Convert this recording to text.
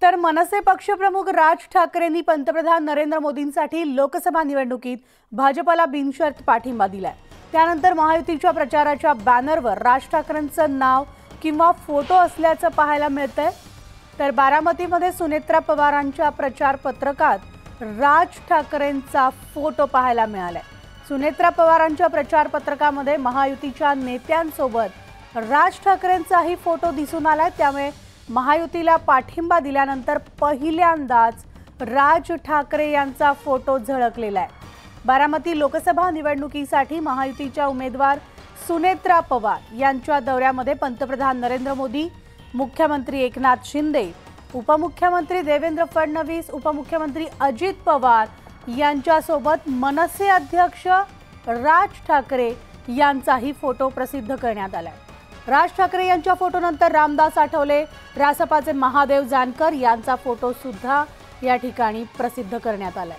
तर मनसे पक्षप्रमुख राज ठाकरेंनी पंतप्रधान नरेंद्र मोदींसाठी लोकसभा निवडणुकीत भाजपला बिनशर्त पाठिंबा दिलाय। त्यानंतर महायुतीच्या प्रचाराच्या बॅनरवर राज ठाकरेंचं नाव किंवा फोटो असल्याचं पाहायला मिळतंय। तर बारामतीमध्ये सुनेत्रा पवारांच्या प्रचार पत्रकात राज ठाकरेंचा फोटो पाहायला मिळालाय। सुनेत्रा पवारांच्या प्रचार पत्रकामध्ये महायुतीच्या नेत्यांसोबत राज ठाकरेंचाही फोटो दिसून आलाय। त्यामुळे महायुतीला पाठिंबा दिल्यानंतर पहिल्यांदाच राज ठाकरे यांचा फोटो झळकलेला आहे। बारामती लोकसभा निवडणुकीसाठी महायुतीच्या उमेदवार सुनेत्रा पवार यांच्या दौऱ्यामध्ये पंतप्रधान नरेंद्र मोदी, मुख्यमंत्री एकनाथ शिंदे, उपमुख्यमंत्री देवेंद्र फडणवीस, उपमुख्यमंत्री अजित पवार यांच्यासोबत मनसे अध्यक्ष राज ठाकरे यांचाही फोटो प्रसिद्ध करण्यात आलाय। राज ठाकरे यांच्या फोटोनंतर रामदास आठवले, रासपाचे महादेव जानकर यांचा फोटो सुद्धा या ठिकाणी प्रसिद्ध करण्यात आलाय।